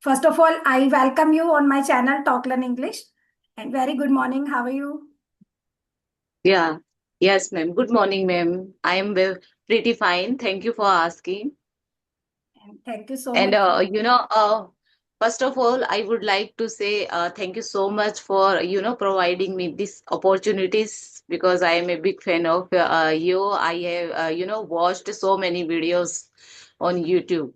First of all, I welcome you on my channel Talk Learn English. And very good morning. How are you? Yeah. Yes, ma'am. Good morning, ma'am. I am pretty fine. Thank you for asking. And thank you so And much. first of all, I would like to say thank you so much for providing me these opportunities because I am a big fan of you. I have watched so many videos on YouTube,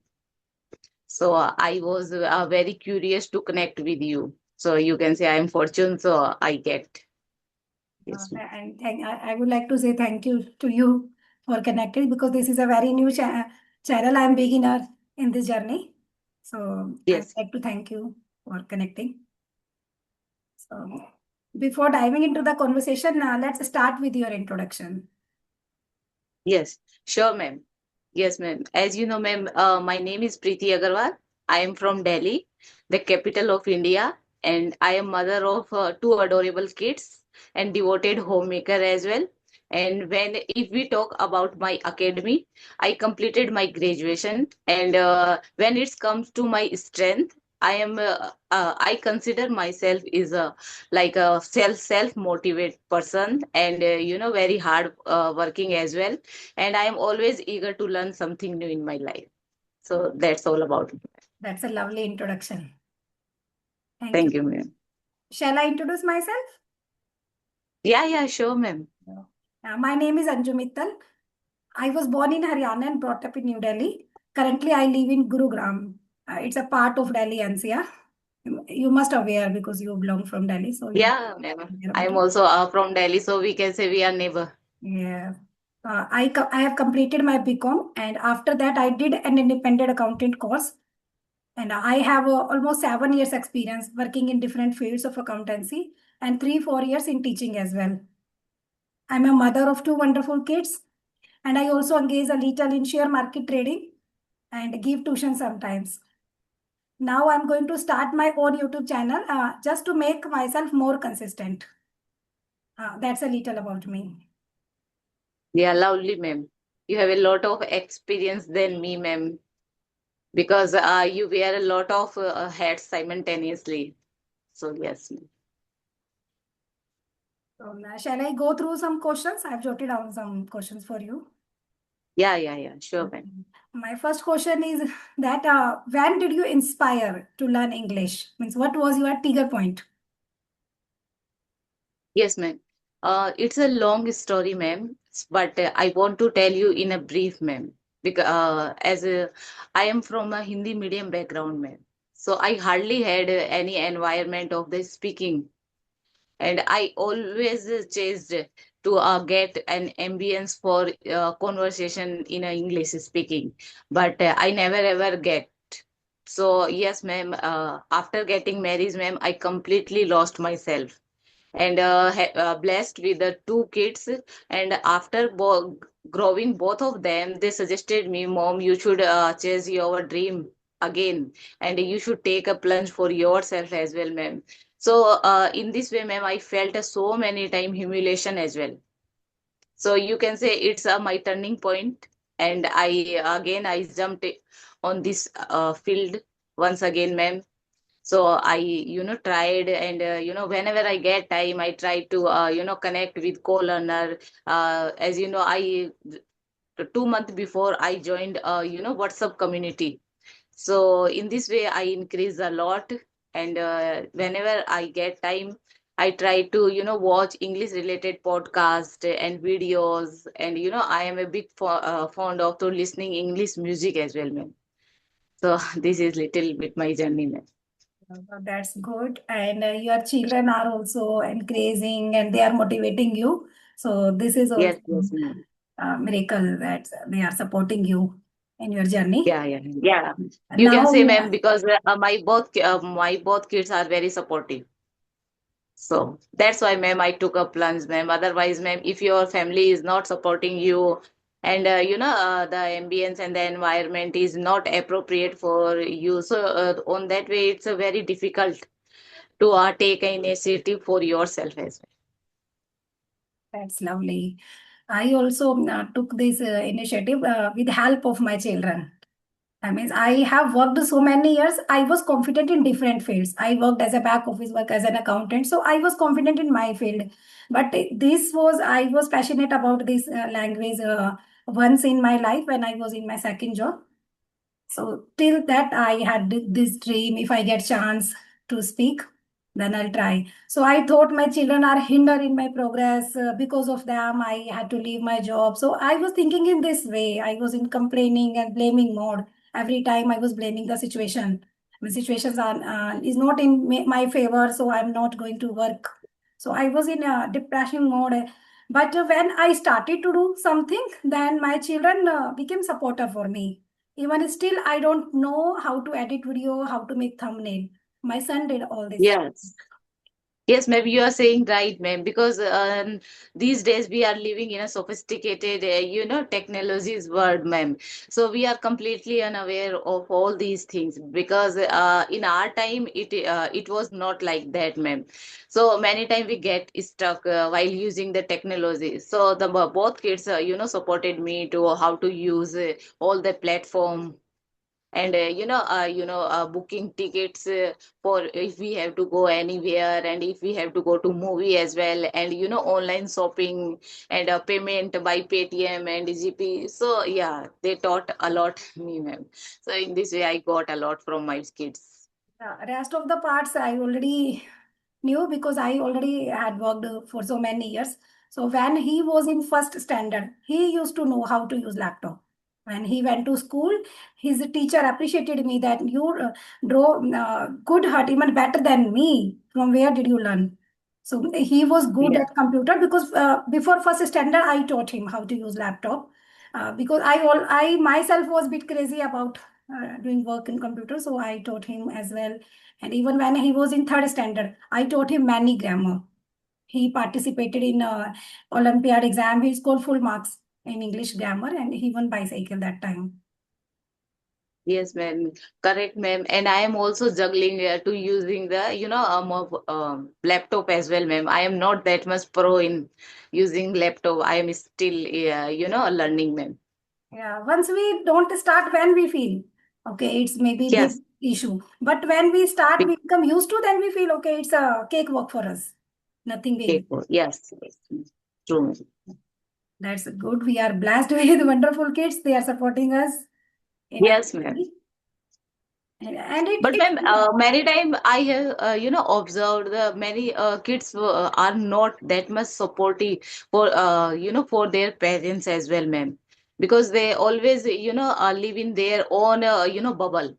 so I was very curious to connect with you. So you can say I am fortunate, so I get. Yes, ma'am. And I would like to say thank you to you for connecting because this is a very new channel. I am beginner in this journey. So I would Yes. like to thank you for connecting. So before diving into the conversation, let's start with your introduction. Yes, sure, ma'am. Yes, ma'am. As you know, ma'am, my name is Preeti Agarwal. I am from Delhi, the capital of India, and I am mother of two adorable kids and devoted homemaker as well. And if we talk about my academy, I completed my graduation, and when it comes to my strength, I consider myself is a like a self motivated person and very hard working as well, and I am always eager to learn something new in my life. So that's all about me. That's a lovely introduction. Thank you. Thank you, ma'am. Shall I introduce myself? Yeah, yeah, sure, ma'am. No. My name is Anju Mittal. I was born in Haryana and brought up in New Delhi. Currently, I live in Gurugram. It's a part of Delhi NCR. You must aware because you belong from Delhi, so you Yeah, ma'am. aware I about am it. also from Delhi, so we can say we are neighbor. Yeah. I have completed my BCom, and after that I did an independent accountant course, and I have almost 7 years experience working in different fields of accountancy and 3 4 years in teaching as well. I'm a mother of two wonderful kids, and I also engage a little in share market trading and give tuition sometimes. Now I'm going to start my own YouTube channel just to make myself more consistent. That's a little about me. Yeah, lovely, ma'am. You have a lot of experience than me, ma'am, because you wear a lot of hats simultaneously. So yes, ma'am. So, shall I go through some questions? I've jotted down some questions for you. Yeah, yeah, yeah, sure, ma'am. Okay. My first question is that when did you inspire to learn English? Means what was your trigger point? Yes, ma'am. It's a long story, ma'am, but I want to tell you in a brief, ma'am. Because I am from a Hindi medium background, ma'am, so I hardly had any environment of the speaking, and I always chased to get an ambience for conversation in English speaking, but I never ever get. So yes, ma'am. After getting married, ma'am, I completely lost myself and blessed with the two kids, and after growing both of them, they suggested me, mom, you should chase your dream again, and you should take a plunge for yourself as well, ma'am. So in this way, ma'am, I felt so many time humiliation as well. So you can say it's my turning point, and I jumped on this field once again, ma'am. So I tried, and whenever I get time, I try to connect with co-learner. As you know, I 2 months before I joined WhatsApp community. So in this way I increase a lot, and whenever I get time, I try to watch English related podcast and videos, and I am a big fond of to listening English music as well, ma'am. So this is little bit my journey, ma'am. That's good. And your children are also encouraging and they are motivating you. So this is also Yes, yes, ma'am. a miracle that they are supporting you in your journey. Yeah, yeah, yeah. You can Now, say, ma'am, because my both kids are very supportive. So that's why, ma'am, I took a plunge, ma'am. Otherwise, ma'am, if your family is not supporting you, and the ambience and the environment is not appropriate for you, so on that way, it's very difficult to take an initiative for yourself as well. that's lovely. I also took this initiative with the help of my children. I mean, I have worked so many years. I was confident in different fields. I worked as a back office work as an accountant, so I was confident in my field. But I was passionate about this language once in my life when I was in my second job. So till that, I had this dream. If I get chance to speak, then I'll try. So I thought my children are hindered in my progress. Because of them, I had to leave my job. So I was thinking in this way. I was in complaining and blaming mode. Every time I was blaming the situation. The situations are is not in my favor, so I'm not going to work. So I was in a depression mode. But when I started to do something, then my children became supportive for me. Even still, I don't know how to edit video, how to make thumbnail. My son did all this. Yes. Yes, ma'am, you are saying right, ma'am, because these days we are living in a sophisticated, technologies world, ma'am. So we are completely unaware of all these things because in our time it was not like that, ma'am. So many times we get stuck while using the technology. So the both kids, supported me to how to use all the platform and booking tickets for if we have to go anywhere and if we have to go to movie as well and online shopping and payment by Paytm and GP. So yeah, they taught a lot me, ma'am. So in this way I got a lot from my kids. Rest of the parts I already knew because I already had worked for so many years. So when he was in first standard, he used to know how to use laptop. When he went to school, his teacher appreciated me that you draw good heart, even better than me. From where did you learn? So he was good Yeah. at computer because before first standard, I taught him how to use laptop. Because I myself was a bit crazy about doing work in computer, so I taught him as well. And even when he was in third standard, I taught him many grammar. He participated in Olympiad exam. He scored full marks in English grammar, and he won bicycle that time. Yes, ma'am. Correct, ma'am. And I am also juggling to using the, laptop as well, ma'am. I am not that much pro in using laptop. I am still, learning, ma'am. Yeah, once we don't start when we feel okay, it's maybe big Yes. issue. But when we start, Big we become used to, then we feel okay, it's a cakewalk for us. Nothing big. paper. Yes. Yes. True, ma'am. That's good. We are blessed with wonderful kids. They are supporting us in Yes, ma'am. everything. And But it's ma'am, many time I have, observed the many kids are not that much supportive for, for their parents as well, ma'am, because they always, live in their own, bubble.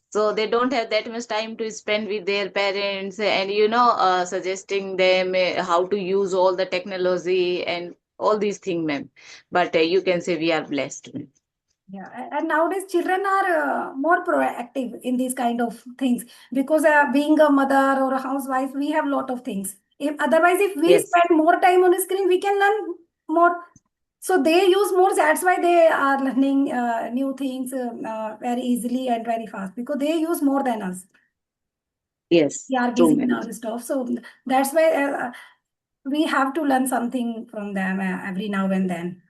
So they don't have that much time to spend with their parents and, suggesting them how to use all the technology and all these things, ma'am. But you can say we are blessed, ma'am. Yeah, and nowadays children are more proactive in these kind of things because being a mother or a housewife, we have lot of things. If we Yes, spend more time on the screen, we can learn more. So they use more. That's why they are learning new things very easily and very fast because they use more than us. yes, We are true, busy in ma'am. our stuff, so that's why we have to learn something from them every now and then.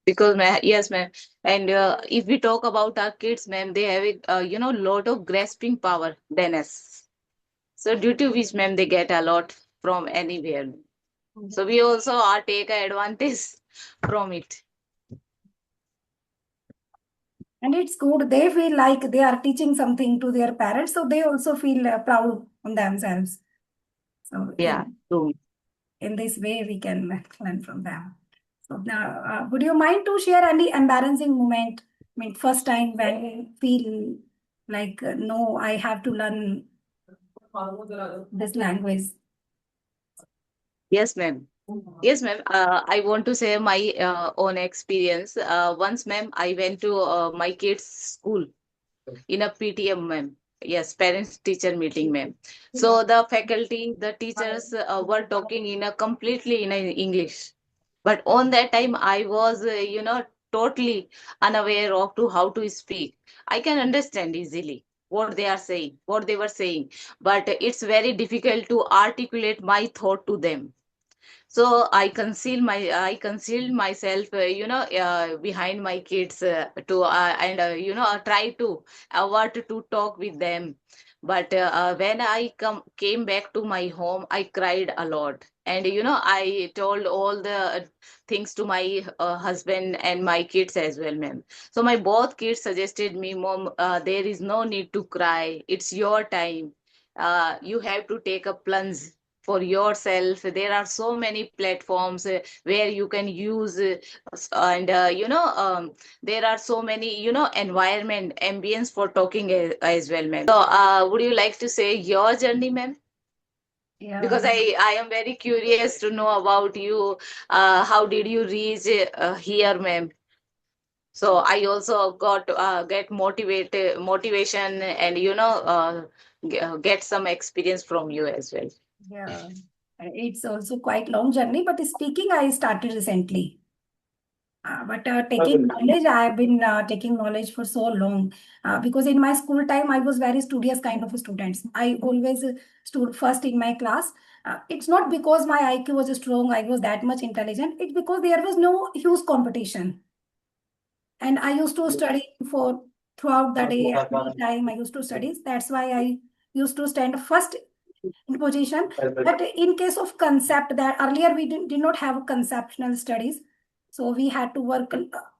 Because yes, ma'am. And if we talk about our kids, ma'am, they have lot of grasping power than us. So due to which, ma'am, they get a lot from anywhere. So we also are take advantage from it. And it's good. They feel like they are teaching something to their parents, so they also feel proud on themselves. So Yeah, true. in this way, we can learn from them. So now, would you mind to share any embarrassing moment? I mean, first time when you feel like, no, I have to learn this language. Yes, ma'am. Yes, ma'am. I want to say my own experience. Once, ma'am, I went to my kids' school in a PTM, ma'am. Yes, parents teacher meeting, ma'am. So the faculty, the teachers were talking in a completely in a English. But on that time, I was, totally unaware of to how to speak. I can understand easily what they are saying, what they were saying, but it's very difficult to articulate my thought to them. So I concealed myself, behind my kids, to and try to avoid to talk with them. But when I came back to my home, I cried a lot, and I told all the things to my husband and my kids as well, ma'am. So my both kids suggested me, mom, there is no need to cry. It's your time. You have to take a plunge for yourself. There are so many platforms where you can use and there are so many environment ambience for talking as well, ma'am. So would you like to say your journey, ma'am? Yeah. Because I am very curious to know about you. How did you reach here, ma'am? So I also got get motivation, and get some experience from you as well. Yeah. It's also quite long journey, but speaking I started recently. But taking knowledge, I have been taking knowledge for so long. Because in my school time, I was very studious kind of a student. I always stood first in my class. It's not because my IQ was strong, I was that much intelligent. It's because there was no huge competition. And I used to study for throughout the day, every time I used to study. That's why I used to stand first in position. But in case of concept, that earlier we did not have conceptual studies, so we had to work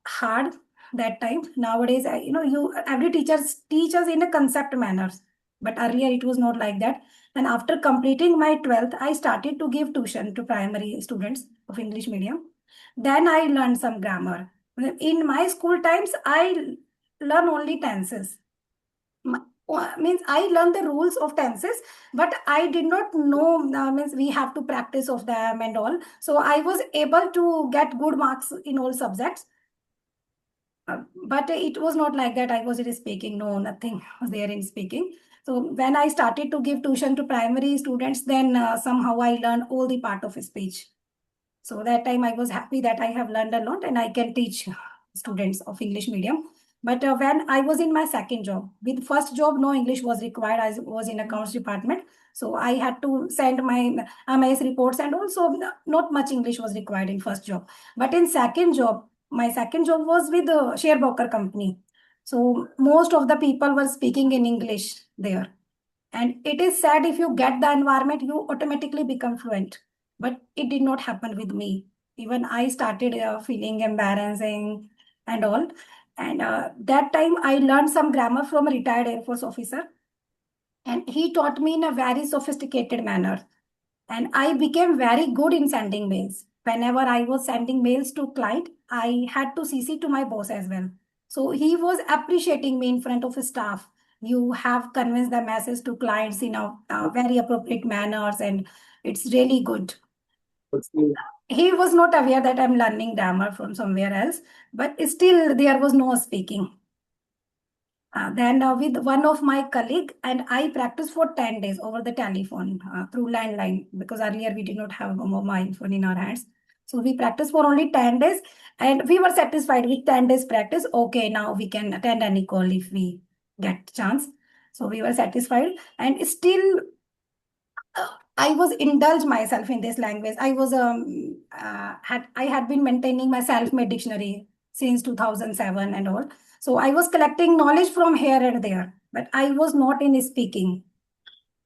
hard that time. Nowadays, you every teacher teaches in a concept manners, but earlier it was not like that. And after completing my 12th, I started to give tuition to primary students of English medium. Then I learned some grammar. In my school times, I learn only tenses. Means I learned the rules of tenses, but I did not know, means we have to practice of them and all. So I was able to get good marks in all subjects. But it was not like that I was in speaking. No, nothing was there in speaking. So when I started to give tuition to primary students, then somehow I learned all the part of speech. So that time I was happy that I have learned a lot and I can teach students of English medium. But when I was in my second job, with first job, no English was required. I was in accounts department. So I had to send my MIS reports, and also not much English was required in first job. But in second job, my second job was with the share broker company. So most of the people were speaking in English there. And it is said if you get the environment, you automatically become fluent. But it did not happen with me. Even I started feeling embarrassing and all. And that time I learned some grammar from a retired Air Force officer. And he taught me in a very sophisticated manner. And I became very good in sending mails. Whenever I was sending mails to client, I had to CC to my boss as well. So he was appreciating me in front of his staff. You have convinced the message to clients in a very appropriate manners, and it's really good. He was not aware that I'm learning grammar from somewhere else, but still there was no speaking. Then with one of my colleague, and I practiced for 10 days over the telephone through landline, because earlier we did not have a mobile phone in our hands. So we practiced for only 10 days, and we were satisfied with 10 days practice. Okay, now we can attend any call if we get chance. So we were satisfied, and still I was indulge myself in this language. I had been maintaining my self-made dictionary since 2007 and all. So I was collecting knowledge from here and there, but I was not in speaking.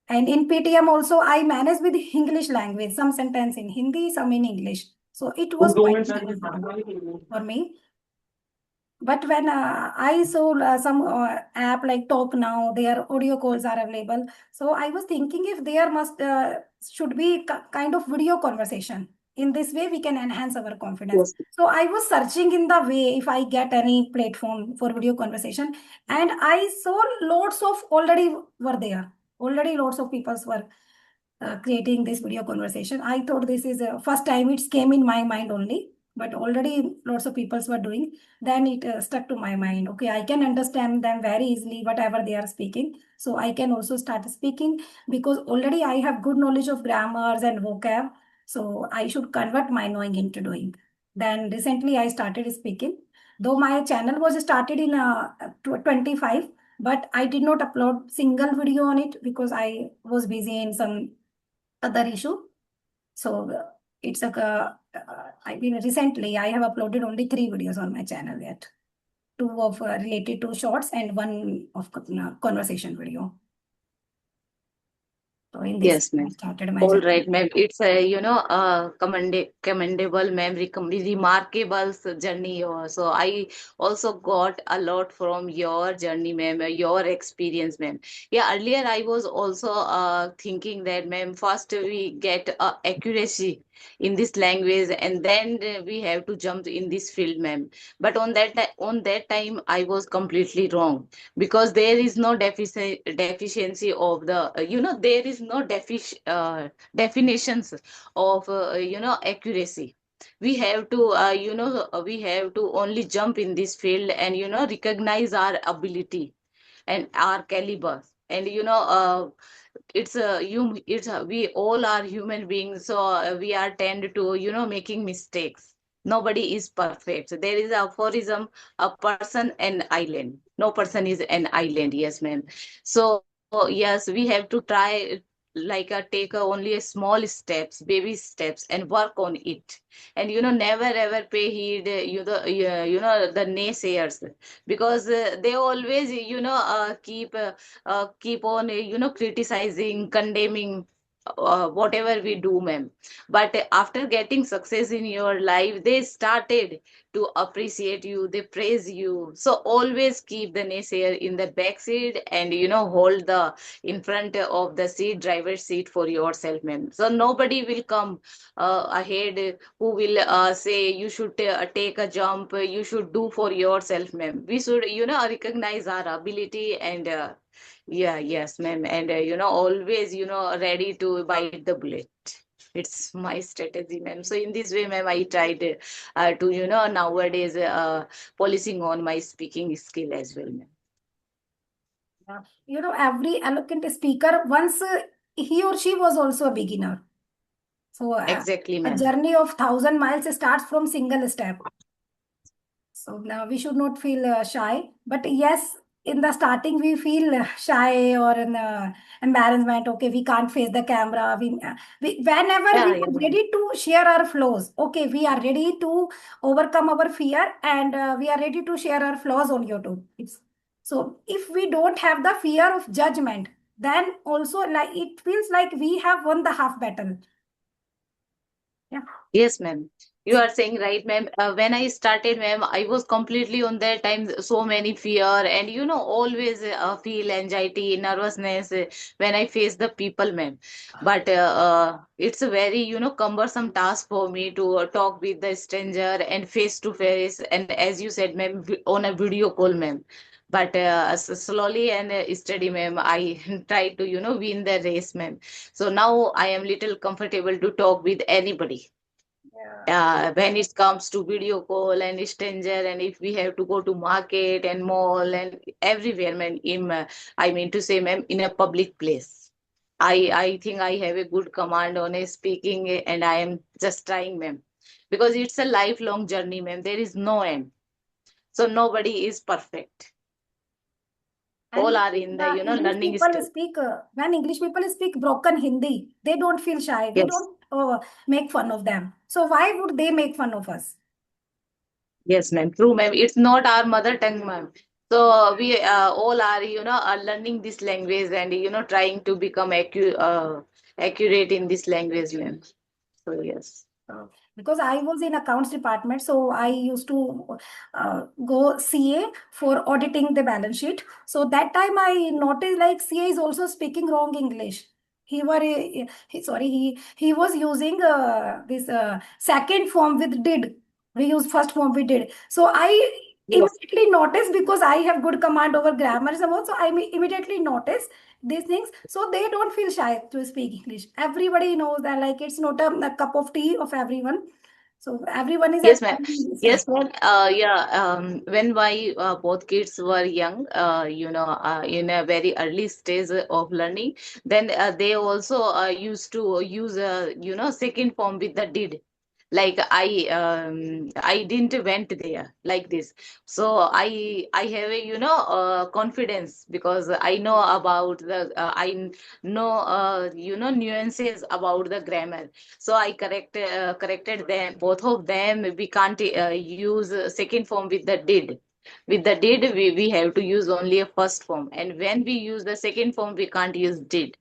And in PTM also, I managed with English language, some sentence in Hindi, some in English. So it was quite difficult for me. But when I saw some app like Talk Now, their audio calls are available. So I was thinking if there should be kind of video conversation. In this way, we can enhance our confidence. Yes. So I was searching in the way if I get any platform for video conversation, and I saw lots of already were there. Already lots of people were creating this video conversation. I thought this is first time it came in my mind only, but already lots of people were doing. Then it stuck to my mind. Okay, I can understand them very easily, whatever they are speaking. So I can also start speaking, because already I have good knowledge of grammars and vocab. So I should convert my knowing into doing. Then recently I started speaking. Though my channel was started in 25, but I did not upload single video on it because I was busy in some other issue. So it's I mean, recently I have uploaded only 3 videos on my channel yet. Two of related to shorts and one of conversation video. So in this, Yes, I ma'am. started my All journey. right, ma'am. It's a, commendable, ma'am, remarkable journey. So I also got a lot from your journey, ma'am, your experience, ma'am. Yeah, earlier I was also thinking that, ma'am, first we get accuracy in this language, and then we have to jump in this field, ma'am. But on that time, I was completely wrong, because there is no deficiency of the, there is no definitions of accuracy. We have to we have to only jump in this field and recognize our ability and our caliber. And we all are human beings, so we are tend to making mistakes. Nobody is perfect. So there is a aphorism: a person an island, no person is an island. Yes, ma'am. So yes, we have to try, take only a small steps, baby steps, and work on it. And never ever pay heed the naysayers, because they always keep on criticizing, condemning whatever we do, ma'am. But after getting success in your life, they started to appreciate you, they praise you. So always keep the naysayer in the back seat, and hold the in front of the seat, driver's seat, for yourself, ma'am. So nobody will come ahead who will say you should take a jump, you should do for yourself, ma'am. We should recognize our ability, and yeah, yes, ma'am. And always ready to bite the bullet. It's my strategy, ma'am. So in this way, ma'am, I tried to nowadays polishing on my speaking skill as well, ma'am. Every eloquent speaker once he or she was also a beginner. So Exactly, a ma'am. journey of 1,000 miles starts from single step. So now we should not feel shy. But yes, in the starting we feel shy or in embarrassment. Okay, we can't face the camera. Whenever we Yeah, yeah, are ma'am. ready to share our flaws, okay, we are ready to overcome our fear, and we are ready to share our flaws on YouTube. So if we don't have the fear of judgment, then also like it feels like we have won the half battle. Yeah. Yes, ma'am. You are saying right, ma'am. When I started, ma'am, I was completely on that time, so many fear, and always feel anxiety, nervousness when I face the people, ma'am. But it's a very, cumbersome task for me to talk with the stranger and face to face. And as you said, ma'am, on a video call, ma'am. But slowly and steady, ma'am, I try to, win the race, ma'am. So now I am little comfortable to talk with anybody Yeah. when it comes to video call and stranger, and if we have to go to market and mall and everywhere, man, I mean to say, ma'am, in a public place, I think I have a good command on a speaking, and I am just trying, ma'am, because it's a lifelong journey, ma'am. There is no end, so nobody is perfect. And All are in the the English learning people stage. speak, when English people speak broken Hindi, they don't feel shy. We Yes. don't make fun of them. So why would they make fun of us? Yes, ma'am. True, ma'am. It's not our mother tongue, ma'am. So we all are, are learning this language, and trying to become accurate in this language, ma'am. So yes. Uh, because I was in accounts department, so I used to go CA for auditing the balance sheet. So that time I noticed like CA is also speaking wrong English. He was using this second form with did. We use first form we did. So I Yes. immediately noticed, because I have good command over grammar and so on. So I immediately noticed these things, so they don't feel shy to speak English. Everybody knows that like it's not a cup of tea of everyone, so everyone is Yes, ma'am. actually Yes, ma'am. Yeah. When my both kids were young, in a very early stage of learning, then they also used to use, second form with the did. Like I didn't went there like this. So I have a confidence because I know about the I know nuances about the grammar. So I corrected them, both of them. We can't use second form with the did. With the did, we have to use only a first form, and when we use the second form we can't use did.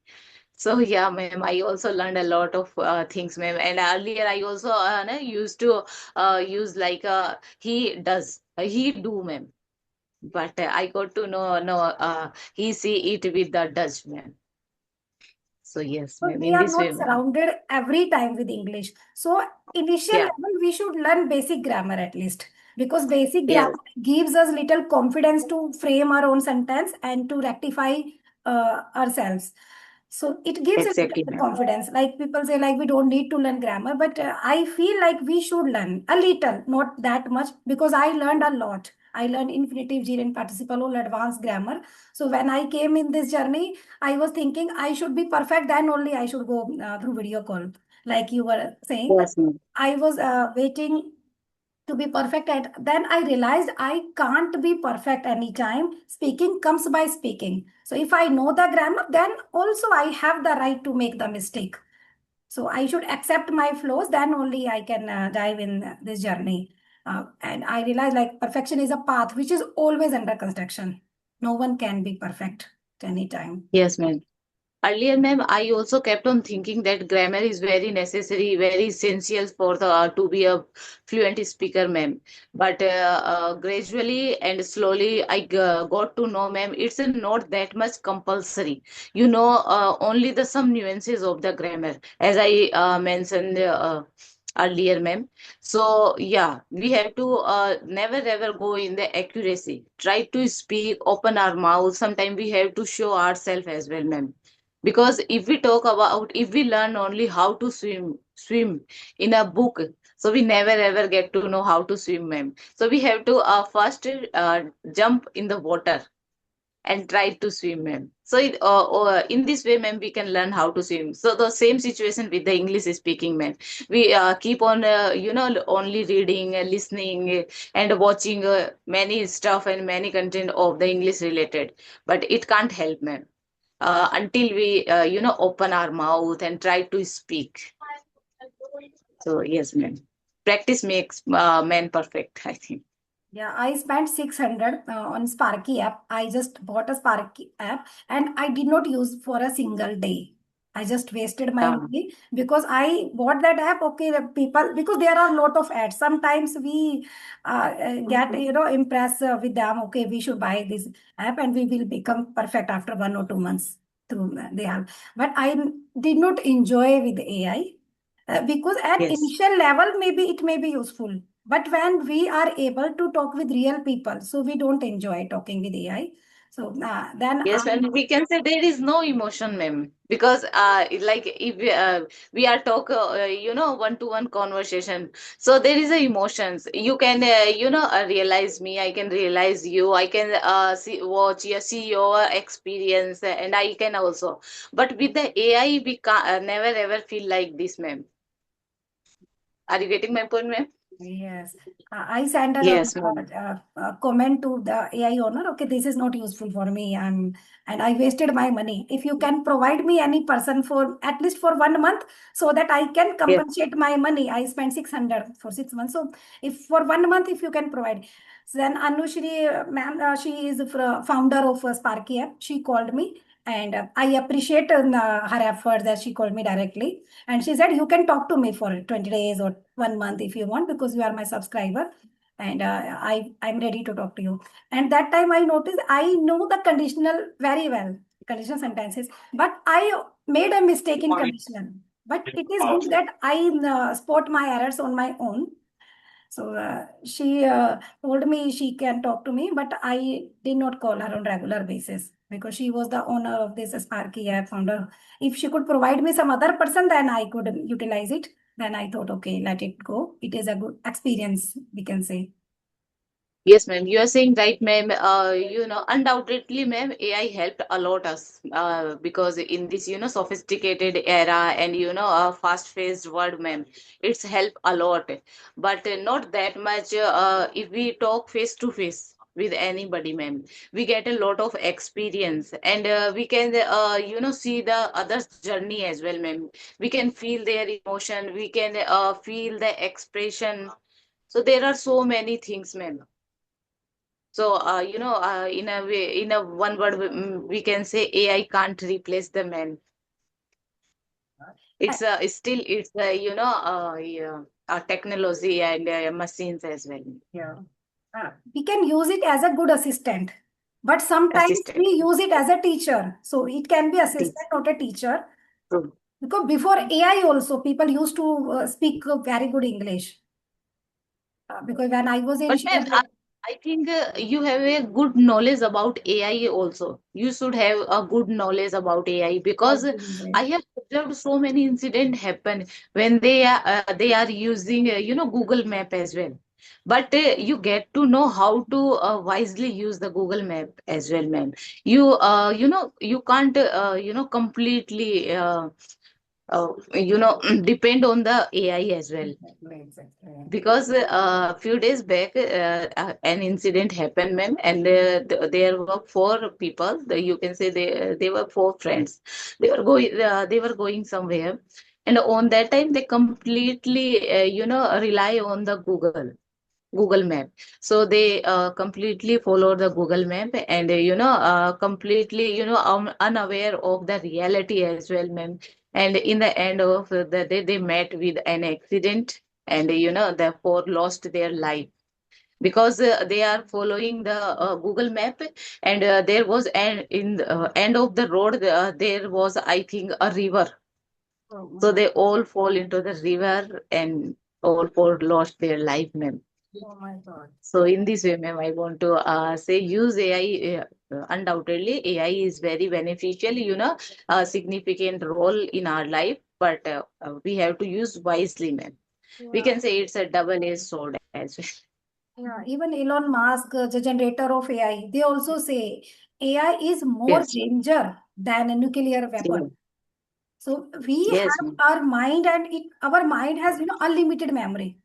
So yeah, ma'am, I also learned a lot of things, ma'am. And earlier I also used to use like he do, ma'am. But I got to know no he see it with the Dutch, ma'am. So yes, So ma'am, we in are this way, not ma'am. surrounded every time with English. So initial Yeah, level, we should learn basic grammar at least, because basic yes, grammar gives us little confidence to frame our own sentence and to rectify ourselves. So it gives a exactly, little ma'am. confidence. Like people say, like we don't need to learn grammar, but I feel like we should learn a little, not that much, because I learned a lot. I learned infinitive, gerund, participle, all advanced grammar. So when I came in this journey, I was thinking I should be perfect, then only I should go through video call. Like you were saying, Yes, ma'am. I was waiting to be perfect, and then I realized I can't be perfect anytime. Speaking comes by speaking. So if I know the grammar, then also I have the right to make the mistake. So I should accept my flaws, then only I can dive in this journey. And I realize like perfection is a path which is always under construction. No one can be perfect at any time. Yes, ma'am. Earlier, ma'am, I also kept on thinking that grammar is very necessary, very essential for the to be a fluent speaker, ma'am. But gradually and slowly, got to know, ma'am, it's not that much compulsory. Only the some nuances of the grammar, as I mentioned earlier, ma'am. So yeah, we have to never ever go in the accuracy. Try to speak, open our mouth. Sometimes we have to show ourselves as well, ma'am, because if we learn only how to swim in a book, so we never ever get to know how to swim, ma'am. So we have to first jump in the water and try to swim, ma'am. So in this way, ma'am, we can learn how to swim. So the same situation with the English speaking, ma'am. We keep on only reading, listening, and watching many stuff and many content of the English related, but it can't help, ma'am, until we open our mouth and try to speak. So yes, ma'am, practice makes man perfect, I think. Yeah, I spent 600 on Sparky app. I just bought a Sparky app and I did not use for a single day. I just wasted my uh, money because I bought that app. Okay, the people, because there are a lot of ads. Sometimes we get, impressed with them. Okay, we should buy this app and we will become perfect after 1 or 2 months through the app. But I did not enjoy with AI because at yes. initial level, maybe it may be useful, but when we are able to talk with real people, so we don't enjoy talking with AI. So then Yes, and we can say there is no emotion, ma'am, because like if we are talk, one-to-one conversation, so there is a emotions. You can, realize me. I can realize you. I can see your experience, and I can also. But with the AI, we can never ever feel like this, ma'am. Are you getting my point, ma'am? yes, I sent Yes, ma'am. a comment to the AI owner. Okay, this is not useful for me, and I wasted my money. If you can provide me any person for at least for 1 month, so that I can Yes, compensate my money. I spent 600 for 6 months. So if for 1 month, if you can provide, so then Anushri, ma'am, she is the founder of Sparky app. She called me. And I appreciate her effort that she called me directly. And she said, you can talk to me for 20 days or 1 month if you want, because you are my subscriber. And I'm ready to talk to you. And that time I noticed I know the conditional very well, conditional sentences, but I made a mistake in conditional. But it is good that I spot my errors on my own. So she told me she can talk to me, but I did not call her on regular basis because she was the owner of this Sparky app founder. If she could provide me some other person, then I could utilize it. Then I thought, okay, let it go. It is a good experience, we can say. Yes, ma'am. You are saying right, ma'am. Undoubtedly, ma'am, AI helped a lot us because in this, sophisticated era and fast-paced world, ma'am, it's helped a lot. But not that much. If we talk face to face with anybody, ma'am, we get a lot of experience and we can, see the others' journey as well, ma'am. We can feel their emotion. We can feel the expression. So there are so many things, ma'am. So, in a way, in a one word, we can say AI can't replace the man. Uh, It's technology and machines as well. Yeah. We can use it as a good assistant, but sometimes we Assistant. use it as a teacher. So it can be Teach. assistant, not a teacher. True. Because before AI also, people used to speak very good English. Because when I was in But Sri ma'am, I think you have a good knowledge about AI also. You should have a good knowledge about AI because I have observed so many incidents happen when they are using Google Map as well. But you get to know how to wisely use the Google Map as well, ma'am. You can't completely depend on the AI as well exactly. because a few days back an incident happened, ma'am, and there were four people. You can say they were four friends. They were going somewhere, and on that time they completely rely on the Google Map. So they completely follow the Google Map and completely unaware of the reality as well, ma'am. And in the end of the day, they met with an accident, and therefore lost their life because they are following the Google Map, and there was an in the end of the road there was, I think, a river. Oh, So they all fall into the river and all four lost their life, ma'am. oh my God. So in this way, ma'am, I want to say use AI. Undoubtedly, AI is very beneficial, a significant role in our life, but we have to use wisely, ma'am. We Yeah. can say it's a double-edged sword as well. Yeah, even Elon Musk, the generator of AI, they also say AI is more Yes, danger than a nuclear weapon. yeah. So we Yes, have ma'am. our mind, and our mind has unlimited memory.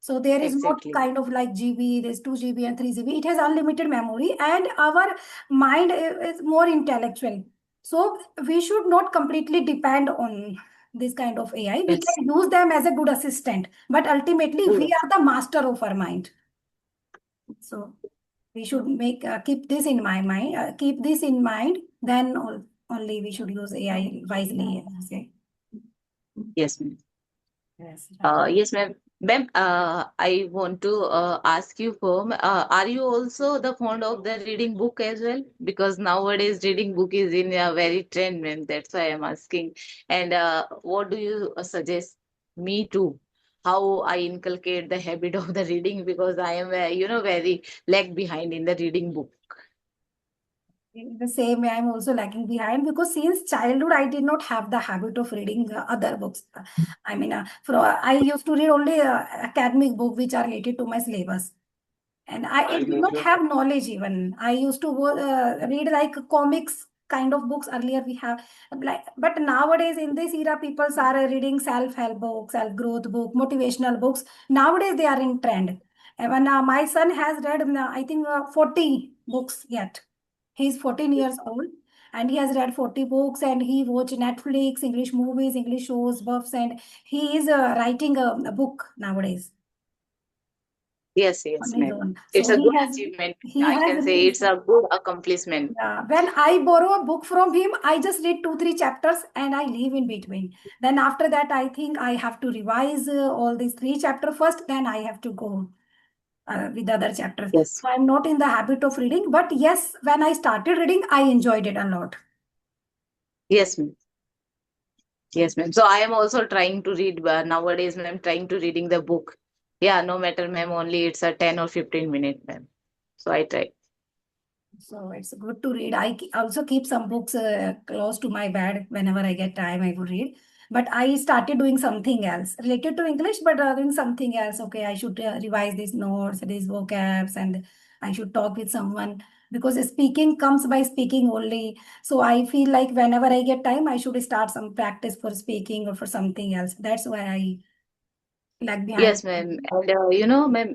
So there is not Exactly. kind of like GB, there's 2 GB and 3 GB. It has unlimited memory, and our mind is more intellectual. So we should not completely depend on this kind of AI. We Yes. can use them as a good assistant, but ultimately we Yes. are the master of our mind. So we should make keep this in my mind. Keep this in mind. Then only we should use AI wisely. Okay. Yes, ma'am. Yes, right. Yes, ma'am. Ma'am, I want to ask you, are you also the fond of the reading book as well? Because nowadays reading book is in a very trend, ma'am. That's why I'm asking. And what do you suggest me to? How I inculcate the habit of the reading because I am, very lag behind in the reading book. In the same way, I'm also lagging behind because since childhood, I did not have the habit of reading other books. I mean, I used to read only academic books which are related to my syllabus. And I did not have knowledge even. I used to read like comics kind of books earlier we have like, but nowadays in this era people are reading self-help books, self-growth book, motivational books. Nowadays they are in trend. Even my son has read I think 40 books yet. He's 14 years old and he has read 40 books, and he watch Netflix, English movies, English shows, buffs, and he is writing a book nowadays Yes, on yes, his ma'am. own. It's So a good achievement. he I has can say it's a good accomplishment. when I borrow a book from him, I just read 2 3 chapters and I leave in between. Then after that, I think I have to revise all these 3 chapters first. Then I have to go with other chapters. Yes. So I'm not in the habit of reading, but yes, when I started reading, I enjoyed it a lot. Yes, ma'am. Yes, ma'am. So I am also trying to read nowadays, ma'am, trying to reading the book. Yeah, no matter, ma'am, only it's a 10 or 15 minute, ma'am. So I try. So it's good to read. Also keep some books close to my bed whenever I get time. I would read. But I started doing something else related to English, but doing something else. Okay, I should revise these notes, these vocabs, and I should talk with someone because speaking comes by speaking only. So I feel like whenever I get time, I should start some practice for speaking or for something else. That's why I lag behind. Yes, ma'am. And ma'am,